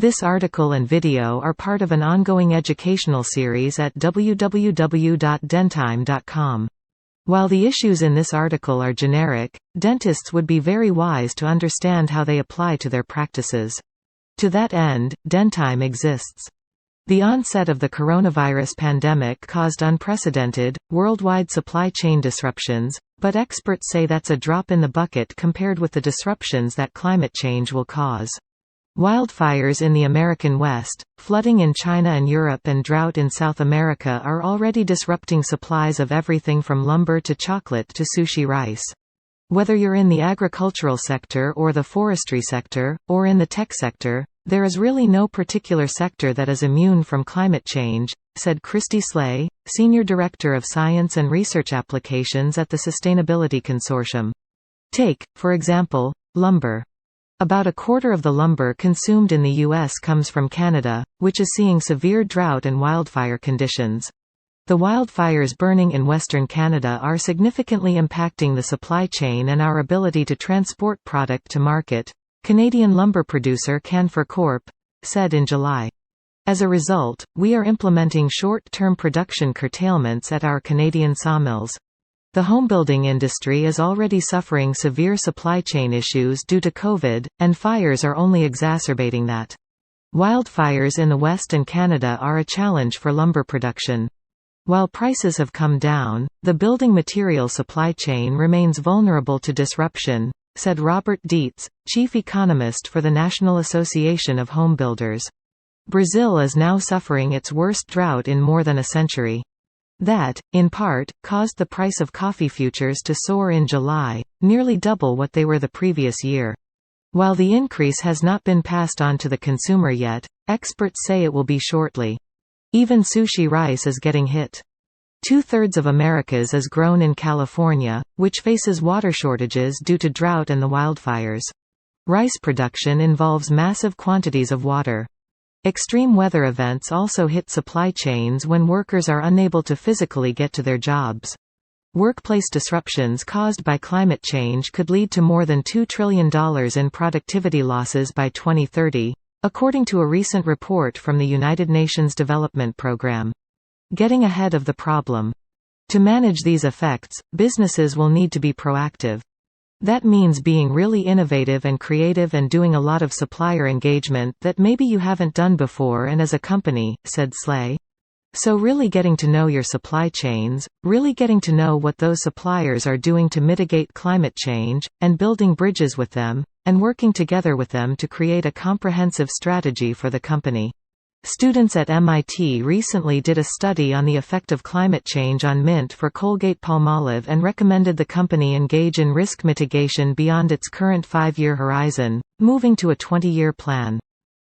This article and video are part of an ongoing educational series at www.dentime.com. While the issues in this article are generic, dentists would be very wise to understand how they apply to their practices. To that end, Dentime exists. The onset of the coronavirus pandemic caused unprecedented, worldwide supply chain disruptions, but experts say that's a drop in the bucket compared with the disruptions that climate change will cause. Wildfires in the American West, flooding in China and Europe and drought in South America are already disrupting supplies of everything from lumber to chocolate to sushi rice. Whether you're in the agricultural sector or the forestry sector, or in the tech sector, there is really no particular sector that is immune from climate change, said Christy Slay, Senior Director of Science and Research Applications at the Sustainability Consortium. Take, for example, lumber. About a quarter of the lumber consumed in the U.S. comes from Canada, which is seeing severe drought and wildfire conditions. The wildfires burning in Western Canada are significantly impacting the supply chain and our ability to transport product to market, Canadian lumber producer Canfor Corp. Said in July. As a result, we are implementing short-term production curtailments at our Canadian sawmills. The homebuilding industry is already suffering severe supply chain issues due to COVID, and fires are only exacerbating that. Wildfires in the West and Canada are a challenge for lumber production. While prices have come down, the building material supply chain remains vulnerable to disruption, said Robert Dietz, chief economist for the National Association of Home Builders. Brazil is now suffering its worst drought in more than a century. That, in part, caused the price of coffee futures to soar in July, nearly double what they were the previous year. While the increase has not been passed on to the consumer yet, experts say it will be shortly. Even sushi rice is getting hit. 2/3 of America's is grown in California, which faces water shortages due to drought and the wildfires. Rice production involves massive quantities of water. Extreme weather events also hit supply chains when workers are unable to physically get to their jobs. Workplace disruptions caused by climate change could lead to more than $2 trillion in productivity losses by 2030, according to a recent report from the United Nations Development Programme. Getting ahead of the problem. To manage these effects, businesses will need to be proactive. That means being really innovative and creative and doing a lot of supplier engagement that maybe you haven't done before and as a company, said Slay. So really getting to know your supply chains, really getting to know what those suppliers are doing to mitigate climate change, and building bridges with them, and working together with them to create a comprehensive strategy for the company. Students at MIT recently did a study on the effect of climate change on mint for Colgate-Palmolive and recommended the company engage in risk mitigation beyond its current 5-year horizon, moving to a 20-year plan.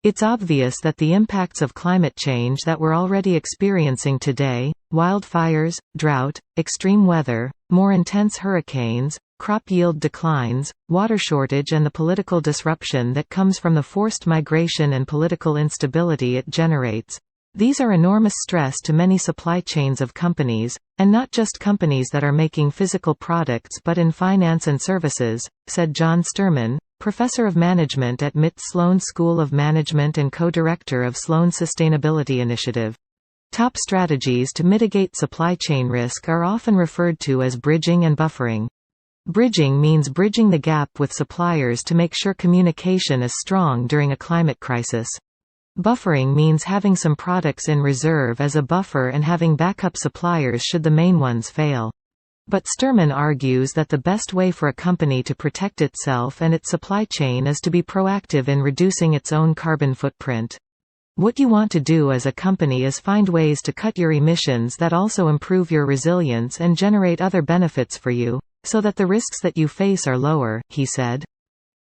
It's obvious that the impacts of climate change that we're already experiencing today – wildfires, drought, extreme weather, more intense hurricanes, crop yield declines, water shortage and the political disruption that comes from the forced migration and political instability it generates. These are enormous stress to many supply chains of companies, and not just companies that are making physical products but in finance and services, said John Sterman, professor of management at MIT Sloan School of Management and co-director of Sloan's Sustainability Initiative. Top strategies to mitigate supply chain risk are often referred to as bridging and buffering. Bridging means bridging the gap with suppliers to make sure communication is strong during a climate crisis. Buffering means having some products in reserve as a buffer and having backup suppliers should the main ones fail. But Sterman argues that the best way for a company to protect itself and its supply chain is to be proactive in reducing its own carbon footprint. What you want to do as a company is find ways to cut your emissions that also improve your resilience and generate other benefits for you, so that the risks that you face are lower, he said.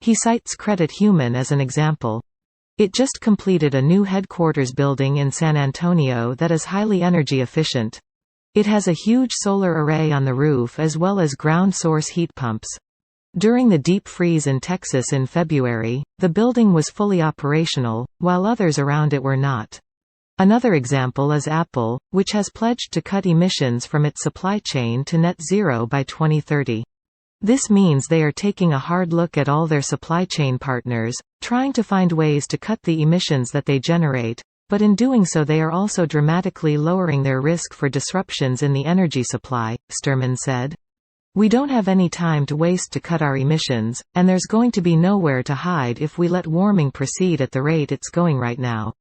He cites Credit Human as an example. It just completed a new headquarters building in San Antonio that is highly energy efficient. It has a huge solar array on the roof as well as ground source heat pumps. During the deep freeze in Texas in February, the building was fully operational, while others around it were not. Another example is Apple, which has pledged to cut emissions from its supply chain to net zero by 2030. This means they are taking a hard look at all their supply chain partners, trying to find ways to cut the emissions that they generate, but in doing so they are also dramatically lowering their risk for disruptions in the energy supply, Sturman said. We don't have any time to waste to cut our emissions, and there's going to be nowhere to hide if we let warming proceed at the rate it's going right now.